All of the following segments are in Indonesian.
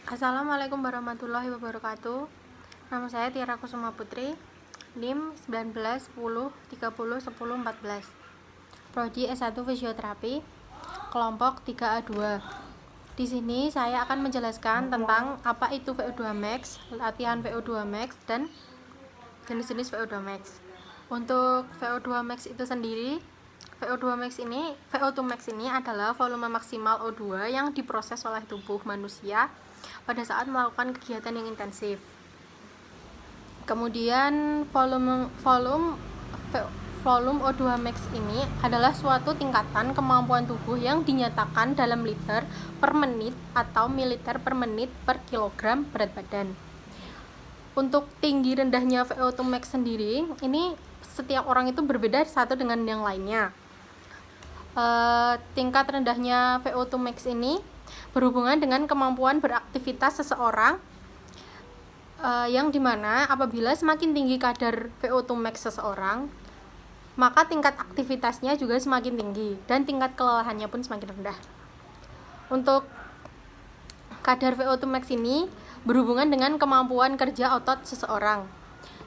Assalamualaikum warahmatullahi wabarakatuh. Nama saya Tiara Kusuma Putri, NIM 19 10 30 10 14. Prodi S1 Fisioterapi, kelompok 3A2. Di sini saya akan menjelaskan tentang apa itu VO2 max, latihan VO2 max, dan jenis-jenis VO2 max. Untuk VO2 max itu sendiri, VO2 max ini adalah volume maksimal O2 yang diproses oleh tubuh manusia pada saat melakukan kegiatan yang intensif. Kemudian volume O2 max ini adalah suatu tingkatan kemampuan tubuh yang dinyatakan dalam liter per menit atau mililiter per menit per kilogram berat badan. Untuk tinggi rendahnya VO2 max sendiri, ini setiap orang itu berbeda satu dengan yang lainnya. Tingkat rendahnya VO2 max ini berhubungan dengan kemampuan beraktivitas seseorang, yang dimana apabila semakin tinggi kadar VO2 max seseorang, maka tingkat aktivitasnya juga semakin tinggi dan tingkat kelelahannya pun semakin rendah. Untuk kadar VO2 max ini berhubungan dengan kemampuan kerja otot seseorang.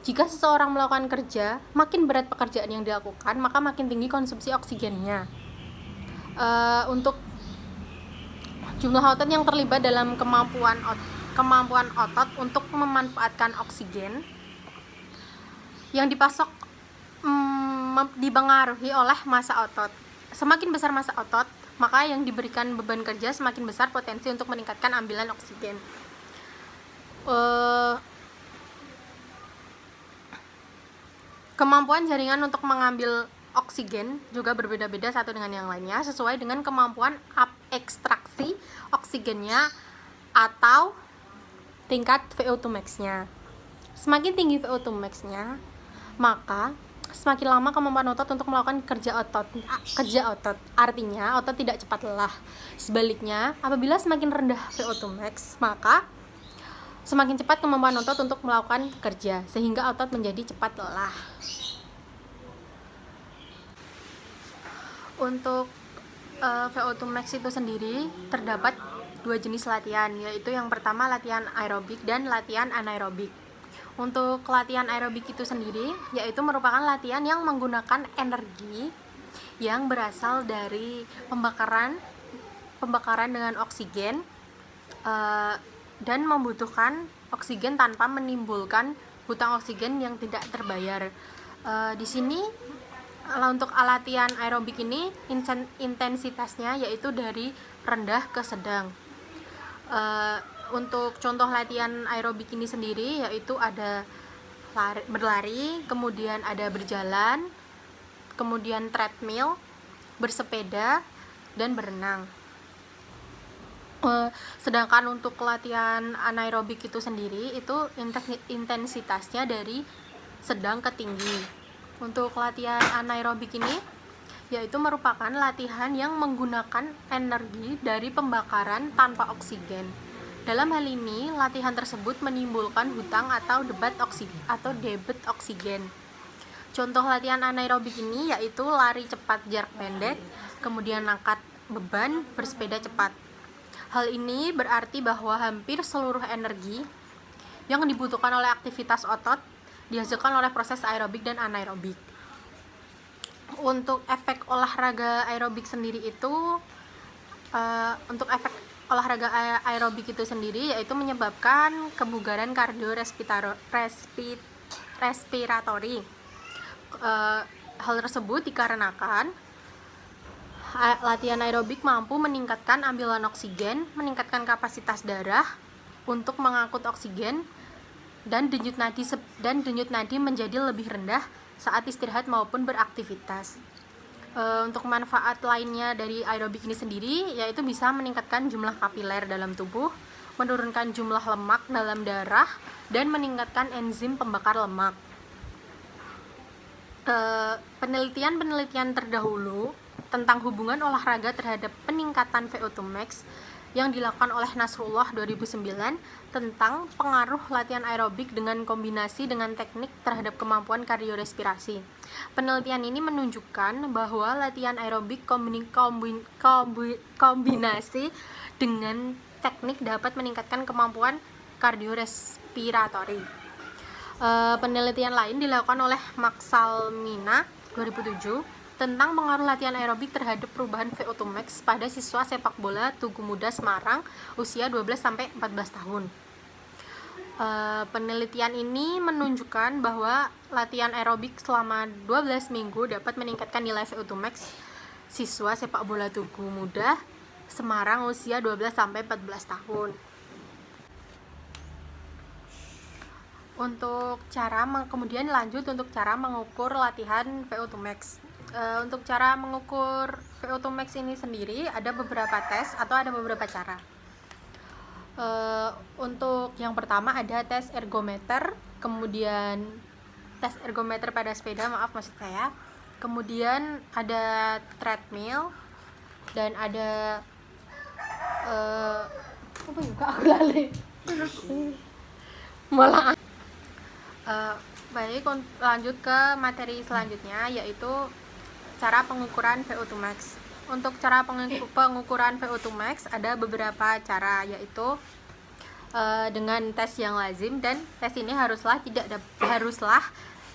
Jika seseorang melakukan kerja, makin berat pekerjaan yang dilakukan, maka makin tinggi konsumsi oksigennya. Untuk jumlah otot yang terlibat dalam kemampuan otot untuk memanfaatkan oksigen yang dipasok dipengaruhi oleh massa otot. Semakin besar massa otot, maka yang diberikan beban kerja semakin besar potensi untuk meningkatkan ambilan oksigen. Kemampuan jaringan untuk mengambil oksigen juga berbeda-beda satu dengan yang lainnya sesuai dengan kemampuan ekstraksi oksigennya atau tingkat VO2 max-nya. Semakin tinggi VO2 max-nya, maka semakin lama kemampuan otot untuk melakukan kerja otot. Artinya otot tidak cepat lelah. Sebaliknya, apabila semakin rendah VO2 max, maka semakin cepat kemampuan otot untuk melakukan kerja, sehingga otot menjadi cepat lelah. Untuk VO2 max itu sendiri terdapat dua jenis latihan, yaitu yang pertama latihan aerobik dan latihan anaerobik. Untuk latihan aerobik itu sendiri yaitu merupakan latihan yang menggunakan energi yang berasal dari pembakaran dengan oksigen, dan membutuhkan oksigen tanpa menimbulkan hutang oksigen yang tidak terbayar. Di sini untuk latihan aerobik ini intensitasnya yaitu dari rendah ke sedang. Untuk contoh latihan aerobik ini sendiri yaitu ada berlari, kemudian ada berjalan, kemudian treadmill, bersepeda, dan berenang. Sedangkan untuk latihan anaerobik itu sendiri itu intensitasnya dari sedang ke tinggi. Untuk latihan anaerobik ini yaitu merupakan latihan yang menggunakan energi dari pembakaran tanpa oksigen. Dalam hal ini, latihan tersebut menimbulkan hutang atau debit oksigen. Contoh latihan anaerobik ini yaitu lari cepat jarak pendek, kemudian angkat beban, bersepeda cepat. Hal ini berarti bahwa hampir seluruh energi yang dibutuhkan oleh aktivitas otot dihasilkan oleh proses aerobik dan anaerobik. Untuk efek olahraga aerobik sendiri itu, aerobik itu sendiri yaitu menyebabkan kebugaran kardiorespiratori. Hal tersebut dikarenakan latihan aerobik mampu meningkatkan ambilan oksigen, meningkatkan kapasitas darah untuk mengangkut oksigen, dan denyut nadi menjadi lebih rendah saat istirahat maupun beraktivitas. Untuk manfaat lainnya dari aerobik ini sendiri yaitu bisa meningkatkan jumlah kapiler dalam tubuh, menurunkan jumlah lemak dalam darah, dan meningkatkan enzim pembakar lemak. Penelitian terdahulu tentang hubungan olahraga terhadap peningkatan VO2 max yang dilakukan oleh Nasrullah 2009 tentang pengaruh latihan aerobik dengan kombinasi dengan teknik terhadap kemampuan kardiorespirasi. Penelitian ini menunjukkan bahwa latihan aerobik kombinasi dengan teknik dapat meningkatkan kemampuan kardiorespiratori. Penelitian lain dilakukan oleh Maksalmina 2007 tentang pengaruh latihan aerobik terhadap perubahan VO2 max pada siswa sepak bola Tugu Muda Semarang usia 12-14 tahun. Penelitian ini menunjukkan bahwa latihan aerobik selama 12 minggu dapat meningkatkan nilai VO2 max siswa sepak bola Tugu Muda Semarang usia 12-14 tahun. Kemudian lanjut untuk cara mengukur latihan VO2 max. Untuk cara mengukur VO2 max ini sendiri ada beberapa tes atau ada beberapa cara. Untuk yang pertama ada tes ergometer, kemudian tes ergometer pada sepeda, kemudian ada treadmill, dan ada lanjut ke materi selanjutnya, yaitu cara pengukuran VO2 max. Untuk cara pengukuran VO2 max ada beberapa cara, yaitu dengan tes yang lazim, dan tes ini haruslah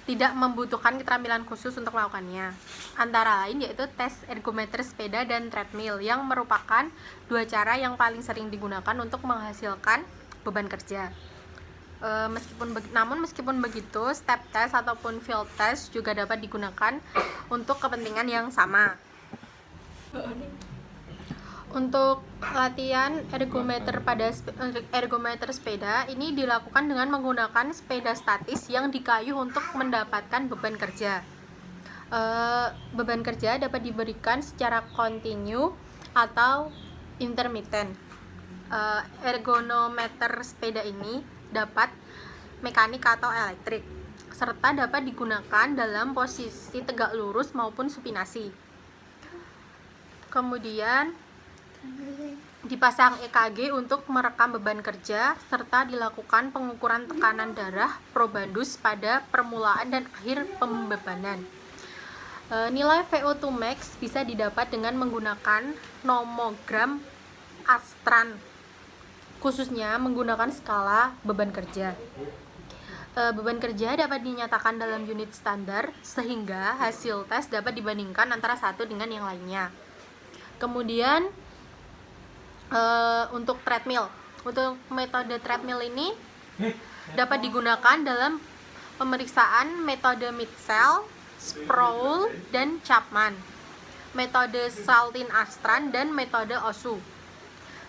tidak membutuhkan keterampilan khusus untuk melakukannya. Antara lain yaitu tes ergometer sepeda dan treadmill, yang merupakan dua cara yang paling sering digunakan untuk menghasilkan beban kerja. Meskipun begitu, step test ataupun field test juga dapat digunakan untuk kepentingan yang sama. Untuk latihan ergometer sepeda ini dilakukan dengan menggunakan sepeda statis yang dikayuh untuk mendapatkan beban kerja. Beban kerja dapat diberikan secara kontinu atau intermittent. Ergonometer sepeda ini dapat mekanik atau elektrik, serta dapat digunakan dalam posisi tegak lurus maupun supinasi. Kemudian dipasang EKG untuk merekam beban kerja, serta dilakukan pengukuran tekanan darah probandus pada permulaan dan akhir pembebanan. Nilai VO2 max bisa didapat dengan menggunakan nomogram Astran, khususnya menggunakan skala beban kerja. Beban kerja dapat dinyatakan dalam unit standar, sehingga hasil tes dapat dibandingkan antara satu dengan yang lainnya. Kemudian untuk treadmill, untuk metode treadmill ini dapat digunakan dalam pemeriksaan metode Mitchell, Sproul, dan Chapman, metode Saltin-Astran, dan metode Osu.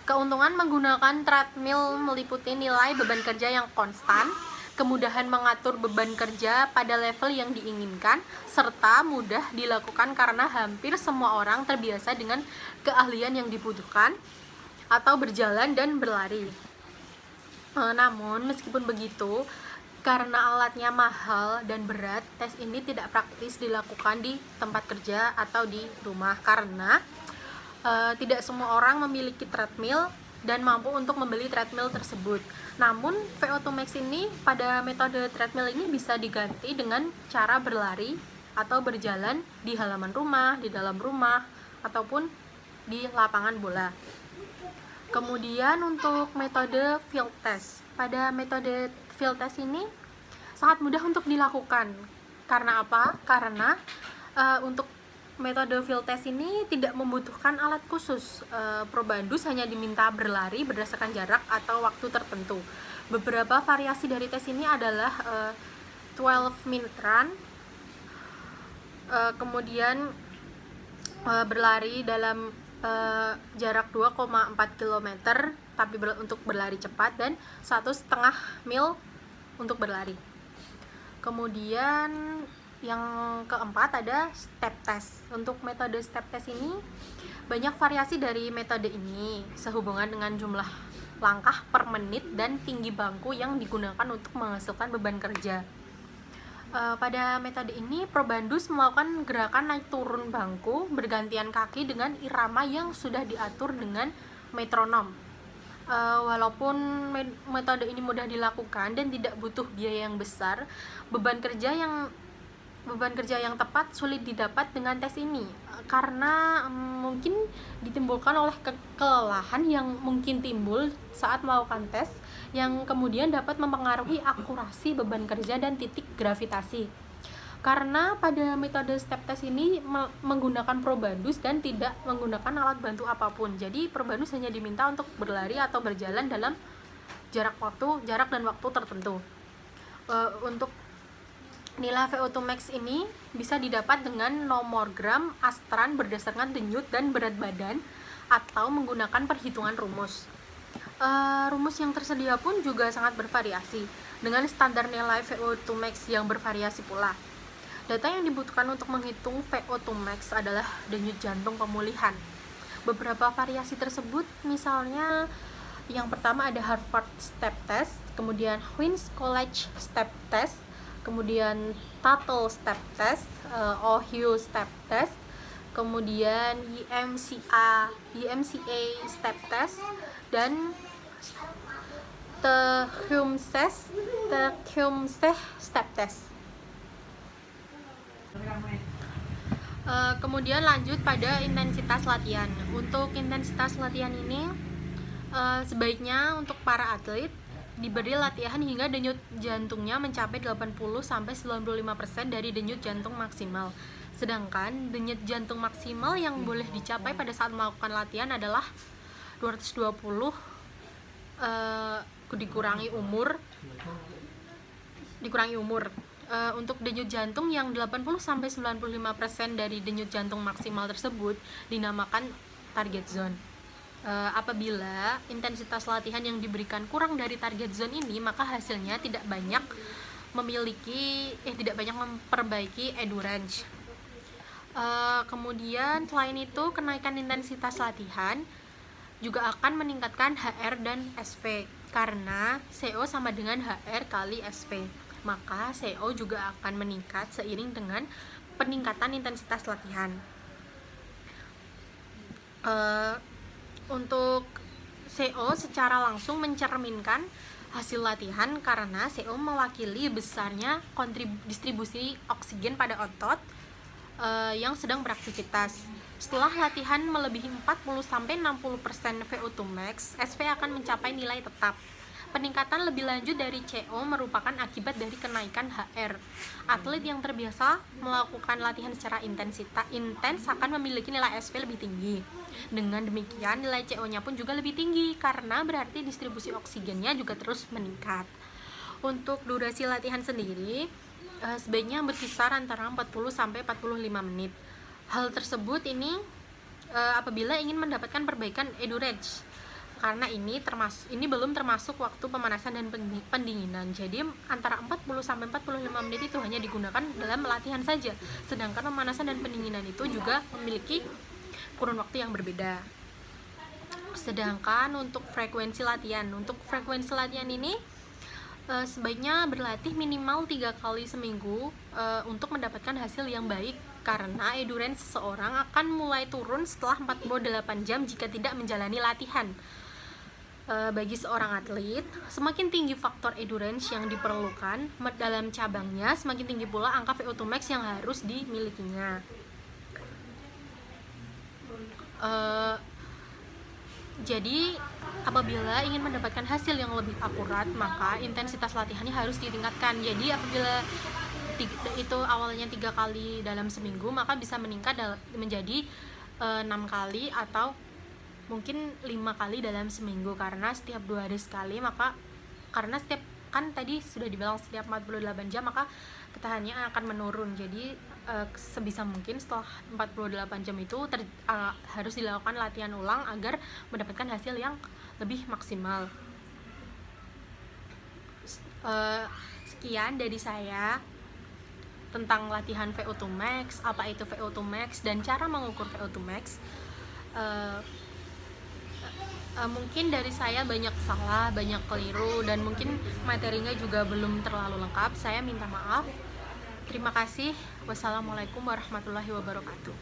Keuntungan menggunakan treadmill meliputi nilai beban kerja yang konstan, kemudahan mengatur beban kerja pada level yang diinginkan, serta mudah dilakukan karena hampir semua orang terbiasa dengan keahlian yang dibutuhkan atau berjalan dan berlari. Namun meskipun begitu, karena alatnya mahal dan berat, tes ini tidak praktis dilakukan di tempat kerja atau di rumah karena tidak semua orang memiliki treadmill dan mampu untuk membeli treadmill tersebut. Namun VO2 max ini pada metode treadmill ini bisa diganti dengan cara berlari atau berjalan di halaman rumah, di dalam rumah, ataupun di lapangan bola. Kemudian untuk metode field test. Pada metode field test ini sangat mudah untuk dilakukan. Karena apa? Karena untuk metode field test ini tidak membutuhkan alat khusus. Probandus hanya diminta berlari berdasarkan jarak atau waktu tertentu. Beberapa variasi dari tes ini adalah 12-minute run, kemudian berlari dalam jarak 2,4 km tapi untuk berlari cepat, dan 1,5 mil untuk berlari. Kemudian yang keempat ada step test. Untuk metode step test ini banyak variasi dari metode ini sehubungan dengan jumlah langkah per menit dan tinggi bangku yang digunakan untuk menghasilkan beban kerja. Pada metode ini probandus melakukan gerakan naik turun bangku bergantian kaki dengan irama yang sudah diatur dengan metronom. Walaupun metode ini mudah dilakukan dan tidak butuh biaya yang besar, beban kerja yang beban kerja yang tepat sulit didapat dengan tes ini karena mungkin ditimbulkan oleh kelelahan yang mungkin timbul saat melakukan tes yang kemudian dapat mempengaruhi akurasi beban kerja dan titik gravitasi. Karena pada metode step test ini menggunakan probandus dan tidak menggunakan alat bantu apapun. Jadi probandus hanya diminta untuk berlari atau berjalan dalam jarak dan waktu tertentu. Untuk nilai VO2 max ini bisa didapat dengan nomogram Astran berdasarkan denyut dan berat badan atau menggunakan perhitungan rumus. Rumus yang tersedia pun juga sangat bervariasi dengan standar nilai VO2 max yang bervariasi pula. Data yang dibutuhkan untuk menghitung VO2 max adalah denyut jantung pemulihan. Beberapa variasi tersebut misalnya yang pertama ada Harvard Step Test, kemudian Queen's College Step Test, kemudian Tuttle Step Test, Ohio Step Test, kemudian YMCA Step Test, dan Tecumseh Step Test. Kemudian lanjut pada intensitas latihan. Untuk intensitas latihan ini sebaiknya untuk para atlet diberi latihan hingga denyut jantungnya mencapai 80-95% dari denyut jantung maksimal. Sedangkan denyut jantung maksimal yang boleh dicapai pada saat melakukan latihan adalah 220 dikurangi umur. Untuk denyut jantung yang 80-95% dari denyut jantung maksimal tersebut dinamakan target zone. Apabila intensitas latihan yang diberikan kurang dari target zone ini, maka hasilnya tidak banyak memperbaiki endurance. Kemudian selain itu, kenaikan intensitas latihan juga akan meningkatkan HR dan SV karena CO sama dengan HR kali SV. Maka CO juga akan meningkat seiring dengan peningkatan intensitas latihan. Untuk CO secara langsung mencerminkan hasil latihan karena CO mewakili besarnya distribusi oksigen pada otot yang sedang beraktivitas. Setelah latihan melebihi 40-60% VO2 max, SV akan mencapai nilai tetap. Peningkatan lebih lanjut dari CO merupakan akibat dari kenaikan HR. Atlet yang terbiasa melakukan latihan secara intens akan memiliki nilai SV lebih tinggi. Dengan demikian, nilai CO-nya pun juga lebih tinggi karena berarti distribusi oksigennya juga terus meningkat. Untuk durasi latihan sendiri, sebaiknya berkisar antara 40-45 menit. Hal tersebut ini apabila ingin mendapatkan perbaikan endurance. Karena ini belum termasuk waktu pemanasan dan pendinginan. Jadi antara 40-45 menit itu hanya digunakan dalam latihan saja. Sedangkan pemanasan dan pendinginan itu juga memiliki kurun waktu yang berbeda. Sedangkan untuk frekuensi latihan ini sebaiknya berlatih minimal 3 kali seminggu untuk mendapatkan hasil yang baik, karena endurance seseorang akan mulai turun setelah 48 jam jika tidak menjalani latihan. Bagi seorang atlet, semakin tinggi faktor endurance yang diperlukan dalam cabangnya, semakin tinggi pula angka VO2 max yang harus dimilikinya. Jadi apabila ingin mendapatkan hasil yang lebih akurat, maka intensitas latihannya harus ditingkatkan. Jadi apabila itu awalnya 3 kali dalam seminggu, maka bisa meningkat menjadi 6 kali atau mungkin 5 kali dalam seminggu, karena setiap 2 hari sekali, karena setiap kan tadi sudah dibilang setiap 48 jam maka ketahanannya akan menurun. Jadi sebisa mungkin setelah 48 jam itu harus dilakukan latihan ulang agar mendapatkan hasil yang lebih maksimal. Sekian dari saya tentang latihan VO2 max, apa itu VO2 max dan cara mengukur VO2 max. Mungkin dari saya banyak salah, banyak keliru, dan mungkin materinya juga belum terlalu lengkap. Saya minta maaf. Terima kasih. Wassalamualaikum warahmatullahi wabarakatuh.